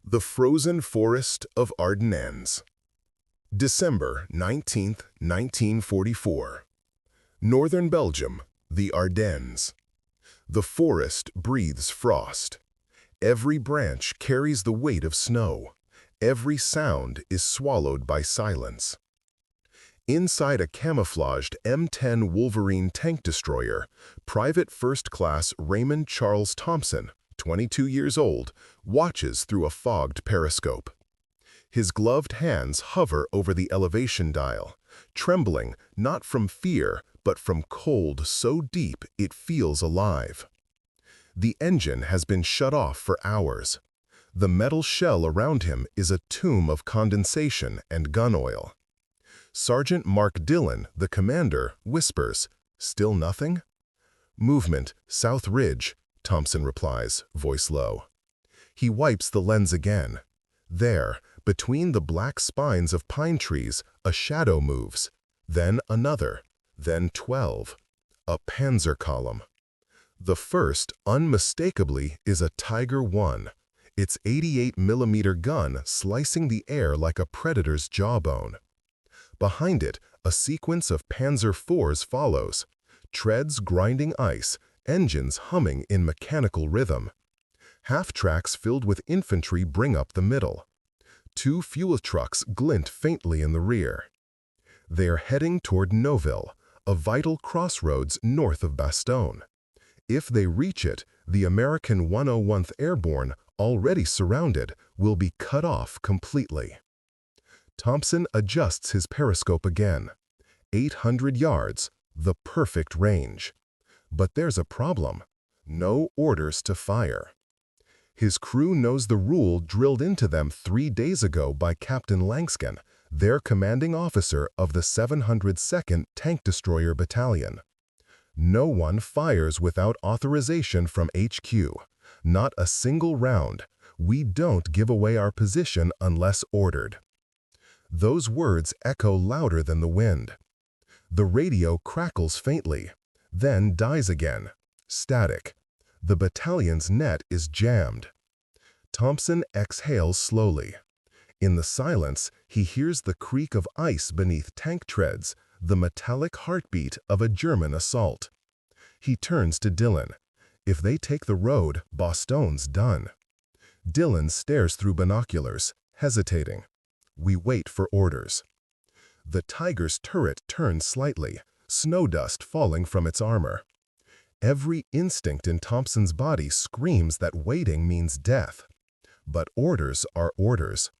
The Frozen Forest of Ardennes. December 19, 1944. Northern Belgium, the Ardennes. The forest breathes frost. Every branch carries the weight of snow. Every sound is swallowed by silence. Inside a camouflaged M10 Wolverine tank destroyer, Private First Class Raymond Charles Thompson, 22 years old, watches through a fogged periscope. His gloved hands hover over the elevation dial, trembling not from fear but from cold so deep it feels alive. The engine has been shut off for hours. The metal shell around him is a tomb of condensation and gun oil. Sergeant Mark Dillon, the commander, whispers, "Still nothing?" "Movement, South Ridge," Thompson replies, voice low. He wipes the lens again. There, between the black spines of pine trees, a shadow moves. Then another. Then 12. A Panzer column. The first, unmistakably, is a Tiger I, its 88mm gun slicing the air like a predator's jawbone. Behind it, a sequence of Panzer IVs follows, treads grinding ice, engines humming in mechanical rhythm. Half-tracks filled with infantry bring up the middle. Two fuel trucks glint faintly in the rear. They are heading toward Neuville, a vital crossroads north of Bastogne. If they reach it, the American 101th Airborne, already surrounded, will be cut off completely. Thompson adjusts his periscope again. 800 yards, the perfect range. But there's a problem. No orders to fire. His crew knows the rule drilled into them 3 days ago by Captain Langsken, their commanding officer of the 702nd Tank Destroyer Battalion. No one fires without authorization from HQ. Not a single round. We don't give away our position unless ordered. Those words echo louder than the wind. The radio crackles faintly, then dies again. Static. The battalion's net is jammed. Thompson exhales slowly. In the silence, he hears the creak of ice beneath tank treads, the metallic heartbeat of a German assault. He turns to Dillon. If they take the road, Bastogne's done. Dillon stares through binoculars, hesitating. We wait for orders. The Tiger's turret turns slightly, snow dust falling from its armor. Every instinct in Thompson's body screams that waiting means death. But orders are orders.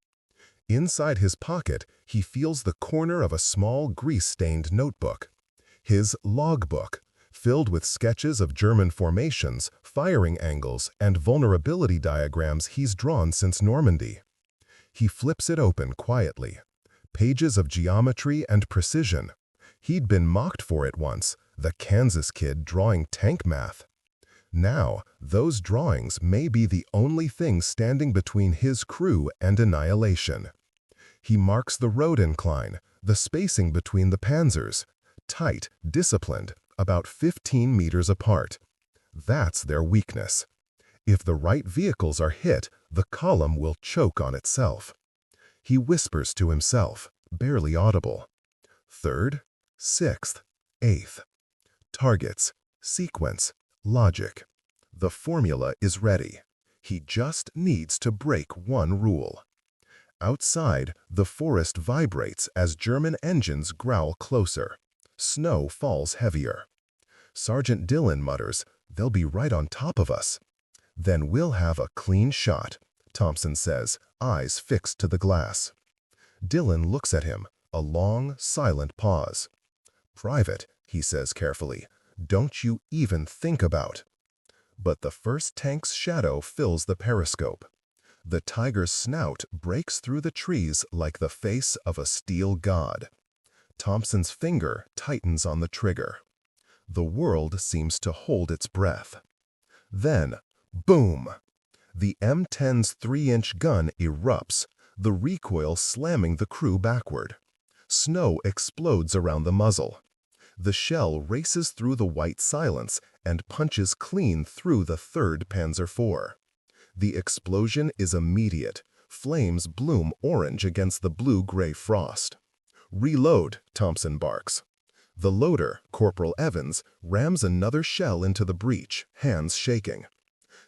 Inside his pocket, he feels the corner of a small grease-stained notebook. His logbook, filled with sketches of German formations, firing angles, and vulnerability diagrams he's drawn since Normandy. He flips it open quietly. Pages of geometry and precision. He'd been mocked for it once, the Kansas kid drawing tank math. Now, those drawings may be the only thing standing between his crew and annihilation. He marks the road incline, the spacing between the panzers. Tight, disciplined, about 15 meters apart. That's their weakness. If the right vehicles are hit, the column will choke on itself. He whispers to himself, barely audible. 3rd, 6th, 8th. Targets, sequence, logic. The formula is ready. He just needs to break one rule. Outside, the forest vibrates as German engines growl closer. Snow falls heavier. Sergeant Dillon mutters, "They'll be right on top of us." "Then we'll have a clean shot," Thompson says, eyes fixed to the glass. Dillon looks at him, a long, silent pause. "Private," he says carefully, "don't you even think about." But the first tank's shadow fills the periscope. The Tiger's snout breaks through the trees like the face of a steel god. Thompson's finger tightens on the trigger. The world seems to hold its breath. Then, boom! The M10's 3-inch gun erupts, the recoil slamming the crew backward. Snow explodes around the muzzle. The shell races through the white silence and punches clean through the 3rd Panzer IV. The explosion is immediate, Flames bloom orange against the blue-gray frost. "Reload," Thompson barks. The loader, Corporal Evans, rams another shell into the breach, hands shaking.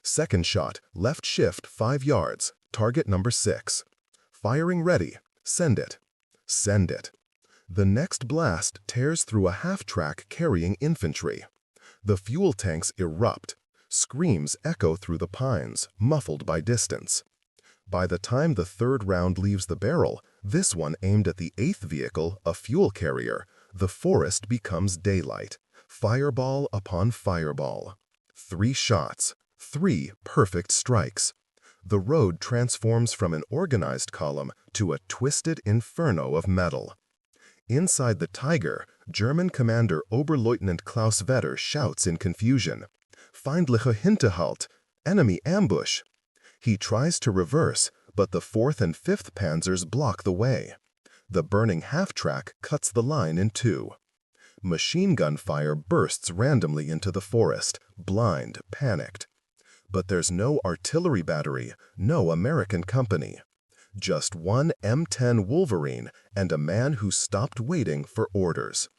Second shot, left shift 5 yards, target number 6. Firing ready. Send it. Send it. The next blast tears through a half-track carrying infantry. The fuel tanks erupt. Screams echo through the pines, muffled by distance. By the time the third round leaves the barrel, this one aimed at the 8th vehicle, a fuel carrier, the forest becomes daylight, fireball upon fireball. 3 shots, 3 perfect strikes. The road transforms from an organized column to a twisted inferno of metal. Inside the Tiger, German commander Oberleutnant Klaus Vetter shouts in confusion, "Feindliche Hinterhalt! Enemy ambush!" He tries to reverse, but the 4th and 5th Panzers block the way. The burning half-track cuts the line in 2. Machine gun fire bursts randomly into the forest, blind, panicked. But there's no artillery battery, no American company. Just one M10 Wolverine and a man who stopped waiting for orders.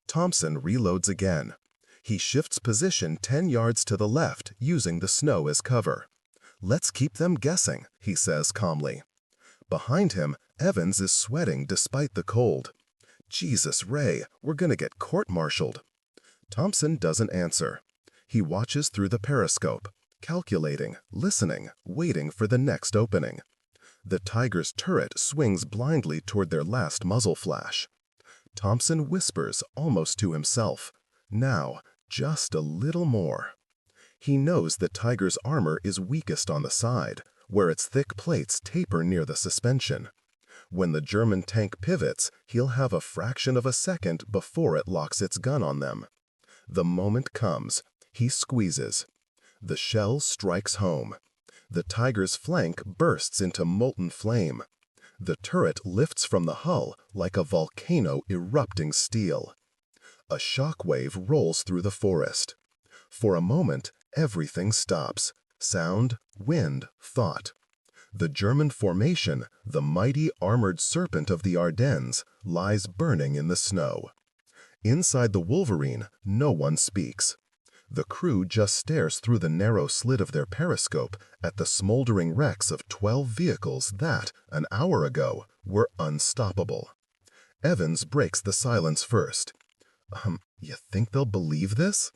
Thompson reloads again. He shifts position 10 yards to the left, using the snow as cover. "Let's keep them guessing," he says calmly. Behind him, Evans is sweating despite the cold. "Jesus, Ray, we're gonna get court-martialed." Thompson doesn't answer. He watches through the periscope, calculating, listening, waiting for the next opening. The Tiger's turret swings blindly toward their last muzzle flash. Thompson whispers almost to himself, "Now, just a little more." He knows that Tiger's armor is weakest on the side, where its thick plates taper near the suspension. When the German tank pivots, he'll have a fraction of a second before it locks its gun on them. The moment comes. He squeezes. The shell strikes home. The Tiger's flank bursts into molten flame. The turret lifts from the hull like a volcano erupting steel. A shock wave rolls through the forest. For a moment, everything stops. Sound, wind, thought. The German formation, the mighty armored serpent of the Ardennes, lies burning in the snow. Inside the Wolverine, no one speaks. The crew just stares through the narrow slit of their periscope at the smoldering wrecks of 12 vehicles that, an hour ago, were unstoppable. Evans breaks the silence first. You think they'll believe this?"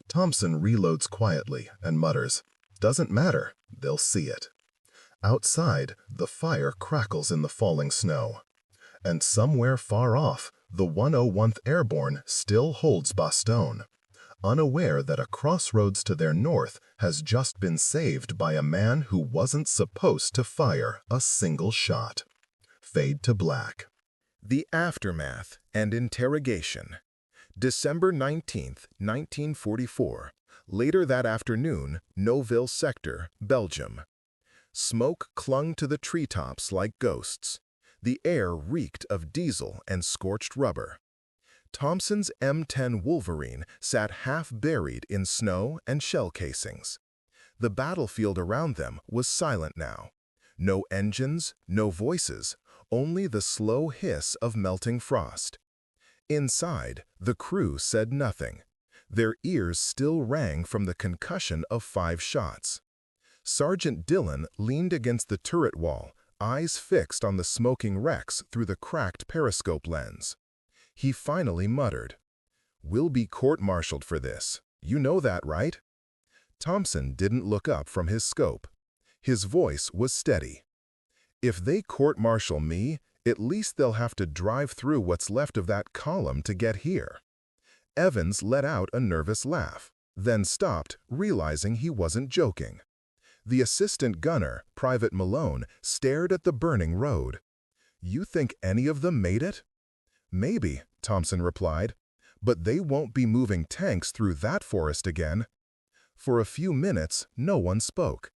Thompson reloads quietly and mutters, "Doesn't matter, they'll see it." Outside, the fire crackles in the falling snow. And somewhere far off, the 101th Airborne still holds Bastogne, unaware that a crossroads to their north has just been saved by a man who wasn't supposed to fire a single shot. Fade to black. The Aftermath and Interrogation. December 19th, 1944. Later that afternoon, Neuville Sector, Belgium. Smoke clung to the treetops like ghosts. The air reeked of diesel and scorched rubber. Thompson's M10 Wolverine sat half-buried in snow and shell casings. The battlefield around them was silent now. No engines, no voices, only the slow hiss of melting frost. Inside, the crew said nothing. Their ears still rang from the concussion of 5 shots. Sergeant Dillon leaned against the turret wall, eyes fixed on the smoking wrecks through the cracked periscope lens. He finally muttered, "We'll be court-martialed for this. You know that, right?" Thompson didn't look up from his scope. His voice was steady. "If they court-martial me, at least they'll have to drive through what's left of that column to get here." Evans let out a nervous laugh, then stopped, realizing he wasn't joking. The assistant gunner, Private Malone, stared at the burning road. "You think any of them made it?" "Maybe," Thompson replied, "but they won't be moving tanks through that forest again." For a few minutes, no one spoke.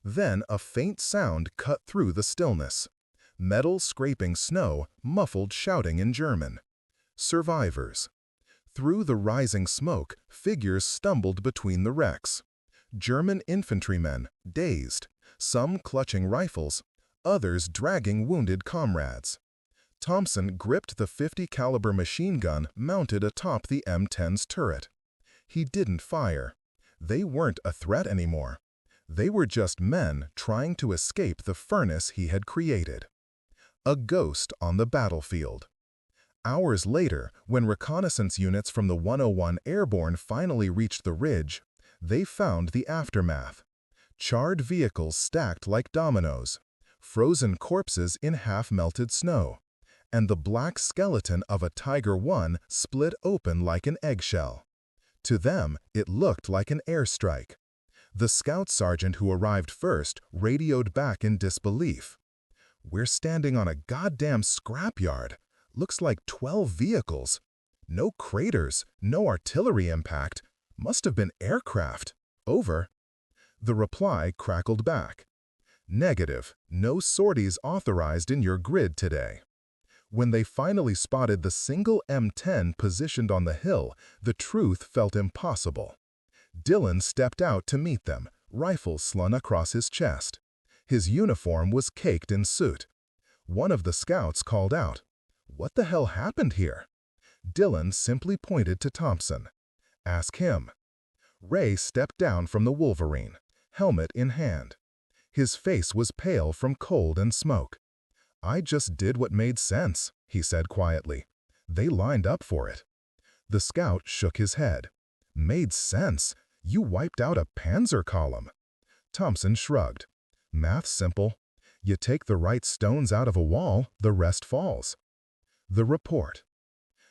Then a faint sound cut through the stillness. Metal scraping snow, muffled shouting in German. Survivors. Through the rising smoke, figures stumbled between the wrecks. German infantrymen, dazed, some clutching rifles, others dragging wounded comrades. Thompson gripped the .50 caliber machine gun mounted atop the M10's turret. He didn't fire. They weren't a threat anymore. They were just men trying to escape the furnace he had created. A ghost on the battlefield. Hours later, when reconnaissance units from the 101 Airborne finally reached the ridge, they found the aftermath. Charred vehicles stacked like dominoes, frozen corpses in half-melted snow, and the black skeleton of a Tiger I split open like an eggshell. To them, it looked like an airstrike. The scout sergeant who arrived first radioed back in disbelief. "We're standing on a goddamn scrapyard. Looks like 12 vehicles. No craters, no artillery impact. Must have been aircraft. Over." The reply crackled back. "Negative. No sorties authorized in your grid today." When they finally spotted the single M10 positioned on the hill, the truth felt impossible. Dillon stepped out to meet them, rifle slung across his chest. His uniform was caked in soot. One of the scouts called out, "What the hell happened here?" Dillon simply pointed to Thompson. "Ask him." Ray stepped down from the Wolverine, helmet in hand. His face was pale from cold and smoke. "I just did what made sense," he said quietly. "They lined up for it." The scout shook his head. "Made sense? You wiped out a Panzer column." Thompson shrugged. "Math's simple. You take the right stones out of a wall, the rest falls." The report.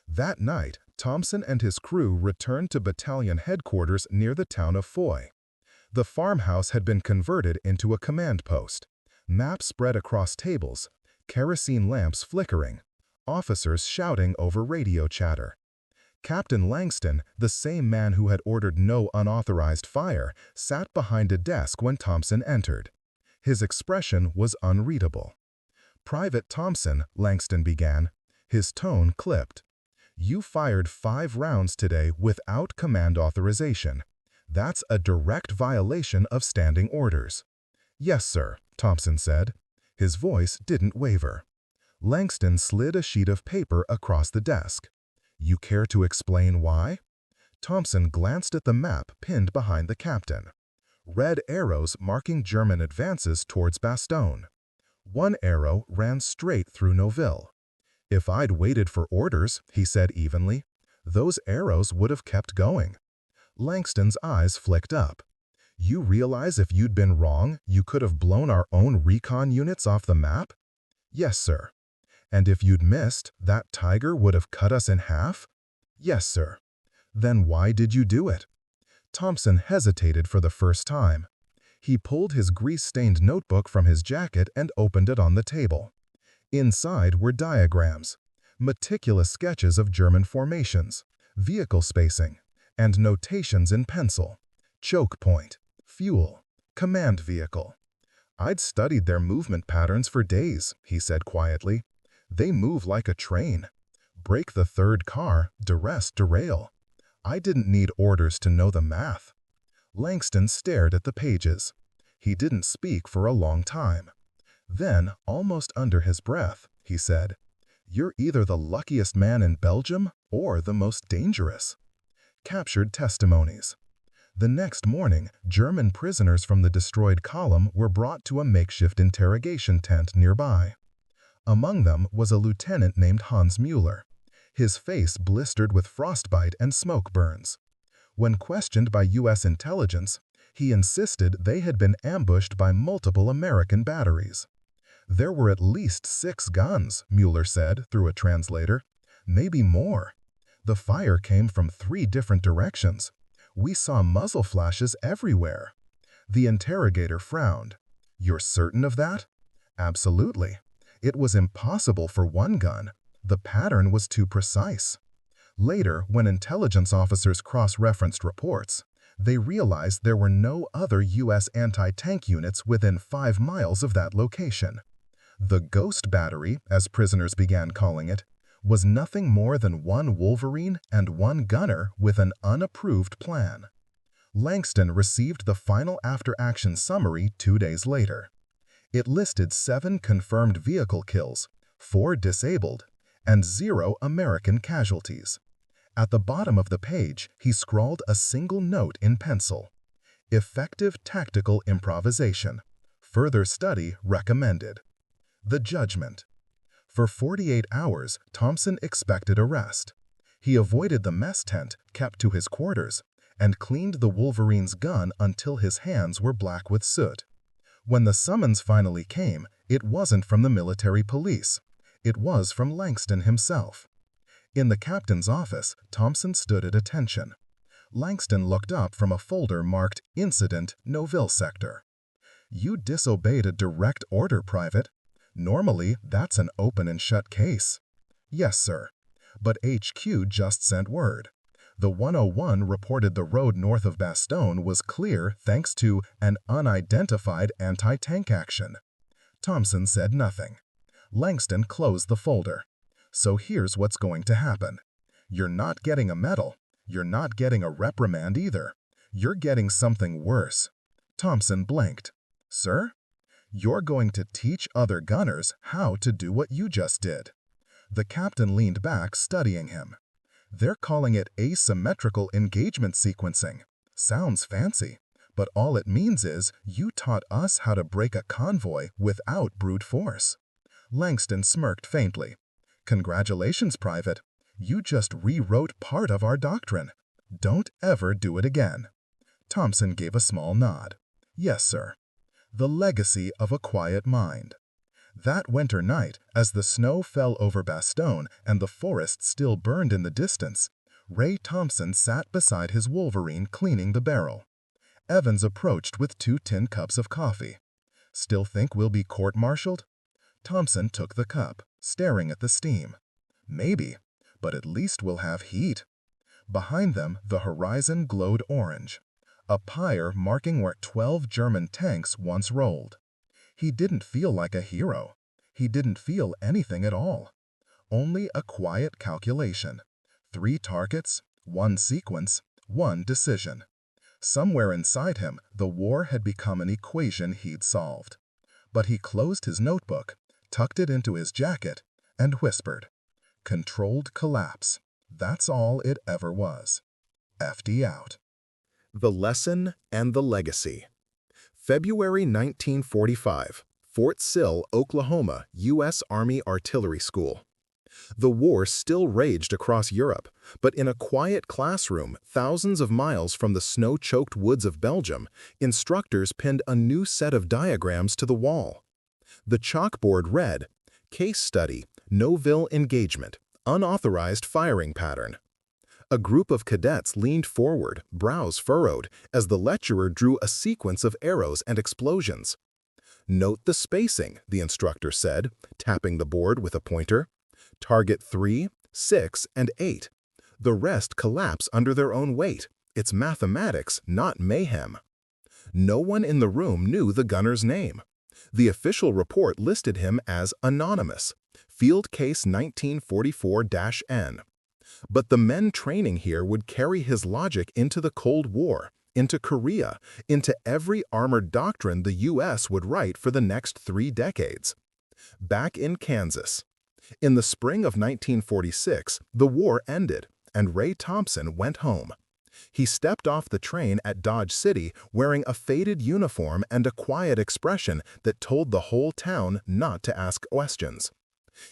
That night, Thompson and his crew returned to battalion headquarters near the town of Foy. The farmhouse had been converted into a command post. Maps spread across tables, kerosene lamps flickering, officers shouting over radio chatter. Captain Langston, the same man who had ordered no unauthorized fire, sat behind a desk when Thompson entered. His expression was unreadable. "Private Thompson," Langston began. His tone clipped. "You fired 5 rounds today without command authorization. That's a direct violation of standing orders." "Yes, sir," Thompson said. His voice didn't waver. Langston slid a sheet of paper across the desk. "You care to explain why?" Thompson glanced at the map pinned behind the captain. Red arrows marking German advances towards Bastogne. One arrow ran straight through Noville. "If I'd waited for orders," he said evenly, "those arrows would have kept going." Langston's eyes flicked up. "You realize if you'd been wrong, you could have blown our own recon units off the map?" "Yes, sir." "And if you'd missed, that Tiger would have cut us in half?" "Yes, sir." "Then why did you do it?" Thompson hesitated for the first time. He pulled his grease-stained notebook from his jacket and opened it on the table. Inside were diagrams, meticulous sketches of German formations, vehicle spacing, and notations in pencil. Choke point, fuel, command vehicle. "I'd studied their movement patterns for days," he said quietly. "They move like a train. Break the third car, derail. I didn't need orders to know the math." Langston stared at the pages. He didn't speak for a long time. Then, almost under his breath, he said, "You're either the luckiest man in Belgium or the most dangerous." Captured testimonies. The next morning, German prisoners from the destroyed column were brought to a makeshift interrogation tent nearby. Among them was a lieutenant named Hans Müller, his face blistered with frostbite and smoke burns. When questioned by U.S. intelligence, he insisted they had been ambushed by multiple American batteries. "There were at least 6 guns," Müller said through a translator. "Maybe more. The fire came from 3 different directions. We saw muzzle flashes everywhere." The interrogator frowned. "You're certain of that?" "Absolutely. It was impossible for one gun. The pattern was too precise." Later, when intelligence officers cross-referenced reports, they realized there were no other U.S. anti-tank units within 5 miles of that location. The Ghost Battery, as prisoners began calling it, was nothing more than 1 Wolverine and 1 gunner with an unapproved plan. Langston received the final after-action summary 2 days later. It listed 7 confirmed vehicle kills, 4 disabled, and 0 American casualties. At the bottom of the page, he scrawled a single note in pencil. Effective tactical improvisation. Further study recommended. The judgment. For 48 hours, Thompson expected arrest. He avoided the mess tent, kept to his quarters, and cleaned the Wolverine's gun until his hands were black with soot. When the summons finally came, it wasn't from the military police. It was from Langston himself. In the captain's office, Thompson stood at attention. Langston looked up from a folder marked Incident, Noville Sector. "You disobeyed a direct order, Private. Normally, that's an open and shut case." "Yes, sir. But HQ just sent word. The 101 reported the road north of Bastogne was clear thanks to an unidentified anti-tank action." Thompson said nothing. Langston closed the folder. "So here's what's going to happen. You're not getting a medal. You're not getting a reprimand either. You're getting something worse." Thompson blinked. "Sir? You're going to teach other gunners how to do what you just did." The captain leaned back, studying him. "They're calling it asymmetrical engagement sequencing. Sounds fancy, but all it means is you taught us how to break a convoy without brute force." Langston smirked faintly. "Congratulations, Private. You just rewrote part of our doctrine. Don't ever do it again." Thompson gave a small nod. "Yes, sir." The legacy of a quiet mind. That winter night, as the snow fell over Bastogne and the forest still burned in the distance, Ray Thompson sat beside his Wolverine cleaning the barrel. Evans approached with 2 tin cups of coffee. "Still think we'll be court-martialed?" Thompson took the cup, staring at the steam. "Maybe, but at least we'll have heat." Behind them, the horizon glowed orange, a pyre marking where 12 German tanks once rolled. He didn't feel like a hero. He didn't feel anything at all. Only a quiet calculation. 3 targets, 1 sequence, 1 decision. Somewhere inside him, the war had become an equation he'd solved. But he closed his notebook, tucked it into his jacket, and whispered, "Controlled collapse. That's all it ever was. FD out." The lesson and the legacy. February 1945, Fort Sill, Oklahoma, U.S. Army Artillery School. The war still raged across Europe, but in a quiet classroom thousands of miles from the snow-choked woods of Belgium, instructors pinned a new set of diagrams to the wall. The chalkboard read, "Case Study, Noville Engagement, Unauthorized Firing Pattern." A group of cadets leaned forward, brows furrowed, as the lecturer drew a sequence of arrows and explosions. "Note the spacing," the instructor said, tapping the board with a pointer. "Target 3, 6, and 8. The rest collapse under their own weight. It's mathematics, not mayhem." No one in the room knew the gunner's name. The official report listed him as anonymous, Field Case 1944-N. But the men training here would carry his logic into the Cold War, into Korea, into every armored doctrine the U.S. would write for the next 3 decades. Back in Kansas. In the spring of 1946, the war ended, and Ray Thompson went home. He stepped off the train at Dodge City wearing a faded uniform and a quiet expression that told the whole town not to ask questions.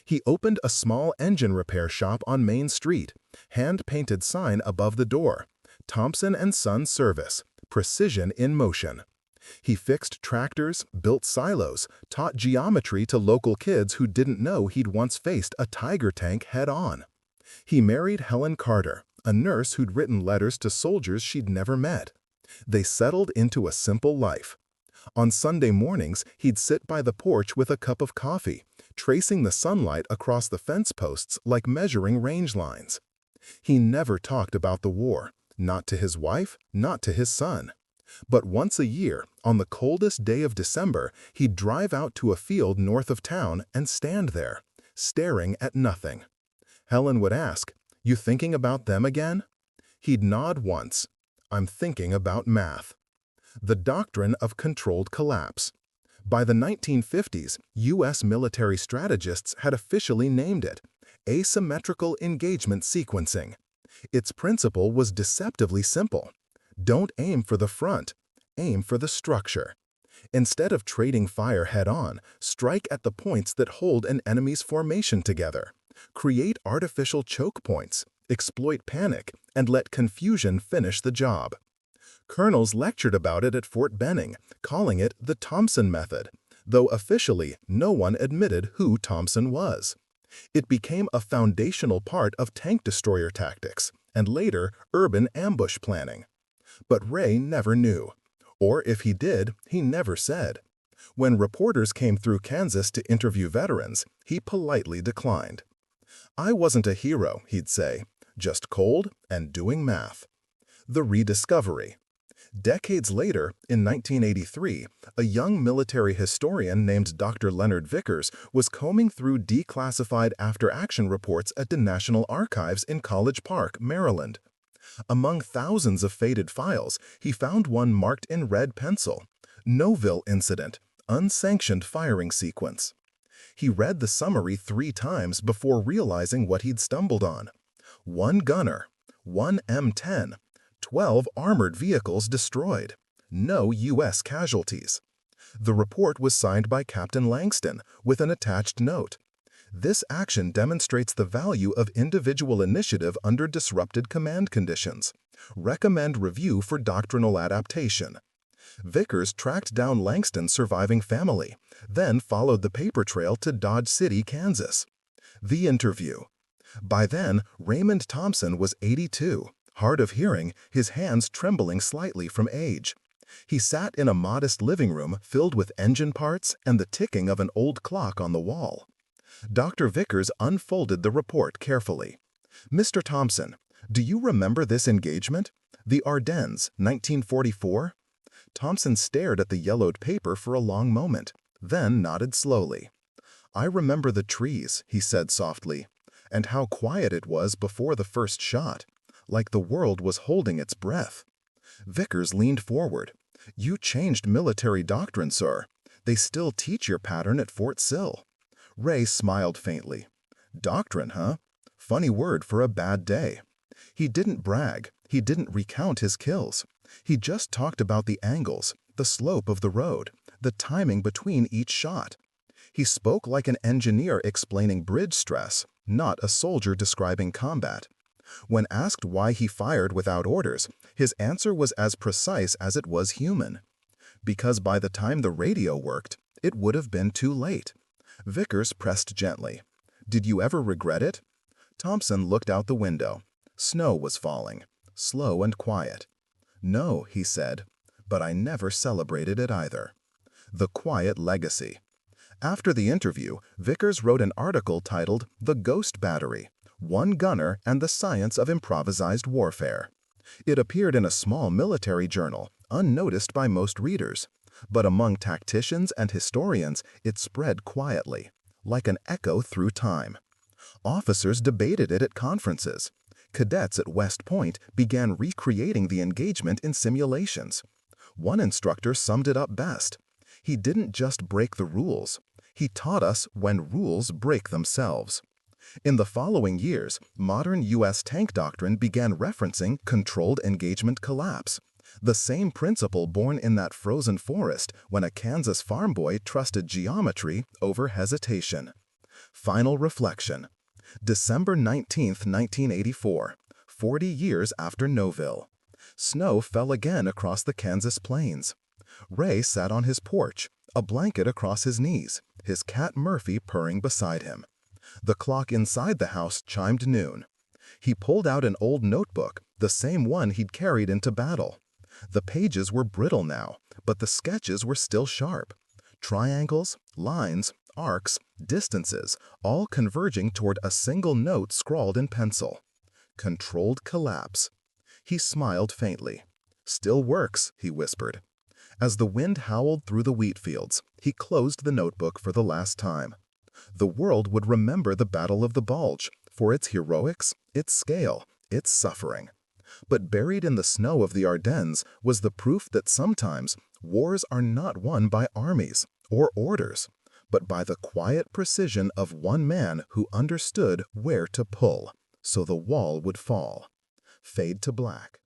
He opened a small engine repair shop on Main Street, hand-painted sign above the door, "Thompson & Son Service, Precision in Motion." He fixed tractors, built silos, taught geometry to local kids who didn't know he'd once faced a Tiger tank head-on. He married Helen Carter, a nurse who'd written letters to soldiers she'd never met. They settled into a simple life. On Sunday mornings, he'd sit by the porch with a cup of coffee, tracing the sunlight across the fence posts like measuring range lines. He never talked about the war, not to his wife, not to his son. But once a year, on the coldest day of December, he'd drive out to a field north of town and stand there, staring at nothing. Helen would ask, "You thinking about them again?" He'd nod once. "I'm thinking about math." The doctrine of controlled collapse. By the 1950s, U.S. military strategists had officially named it asymmetrical engagement sequencing. Its principle was deceptively simple. Don't aim for the front, aim for the structure. Instead of trading fire head-on, strike at the points that hold an enemy's formation together. Create artificial choke points, exploit panic, and let confusion finish the job. Colonels lectured about it at Fort Benning, calling it the Thompson method, though officially no one admitted who Thompson was. It became a foundational part of tank destroyer tactics, and later urban ambush planning. But Ray never knew. Or if he did, he never said. When reporters came through Kansas to interview veterans, he politely declined. "I wasn't a hero," he'd say, "just cold and doing math." The rediscovery. Decades later, in 1983, a young military historian named Dr. Leonard Vickers was combing through declassified after-action reports at the National Archives in College Park, Maryland. Among thousands of faded files, he found one marked in red pencil, "Noville Incident, Unsanctioned Firing Sequence." He read the summary 3 times before realizing what he'd stumbled on. 1 gunner, 1 M10, 12 armored vehicles destroyed, no U.S. casualties. The report was signed by Captain Langston with an attached note. This action demonstrates the value of individual initiative under disrupted command conditions. Recommend review for doctrinal adaptation. Vickers tracked down Langston's surviving family, then followed the paper trail to Dodge City, Kansas. The interview. By then, Raymond Thompson was 82, hard of hearing, his hands trembling slightly from age. He sat in a modest living room filled with engine parts and the ticking of an old clock on the wall. Dr. Vickers unfolded the report carefully. "Mr. Thompson, do you remember this engagement? The Ardennes, 1944? Thompson stared at the yellowed paper for a long moment, then nodded slowly. "I remember the trees," he said softly, "and how quiet it was before the first shot, like the world was holding its breath." Vickers leaned forward. "You changed military doctrine, sir. They still teach your pattern at Fort Sill." Ray smiled faintly. "Doctrine, huh? Funny word for a bad day." He didn't brag. He didn't recount his kills. He just talked about the angles, the slope of the road, the timing between each shot. He spoke like an engineer explaining bridge stress, not a soldier describing combat. When asked why he fired without orders, his answer was as precise as it was human. Because by the time the radio worked, it would have been too late. Vickers pressed gently. "Did you ever regret it?" Thompson looked out the window. Snow was falling, slow and quiet. "No," he said, "but I never celebrated it either." The quiet legacy. After the interview, Vickers wrote an article titled "The Ghost Battery: One Gunner and the Science of Improvised Warfare." It appeared in a small military journal, unnoticed by most readers. But among tacticians and historians, it spread quietly, like an echo through time. Officers debated it at conferences. Cadets at West Point began recreating the engagement in simulations. One instructor summed it up best. "He didn't just break the rules. He taught us when rules break themselves." In the following years, modern U.S. tank doctrine began referencing controlled engagement collapse. The same principle born in that frozen forest when a Kansas farm boy trusted geometry over hesitation. Final reflection. December 19, 1984, 40 years after Noville. Snow fell again across the Kansas plains. Ray sat on his porch, a blanket across his knees, his cat Murphy purring beside him. The clock inside the house chimed noon. He pulled out an old notebook, the same one he'd carried into battle. The pages were brittle now, but the sketches were still sharp. Triangles, lines, arcs, distances, all converging toward a single note scrawled in pencil. Controlled collapse. He smiled faintly. "Still works," he whispered. As the wind howled through the wheat fields, he closed the notebook for the last time. The world would remember the Battle of the Bulge for its heroics, its scale, its suffering. But buried in the snow of the Ardennes was the proof that sometimes wars are not won by armies or orders, but by the quiet precision of one man who understood where to pull, so the wall would fall. Fade to black.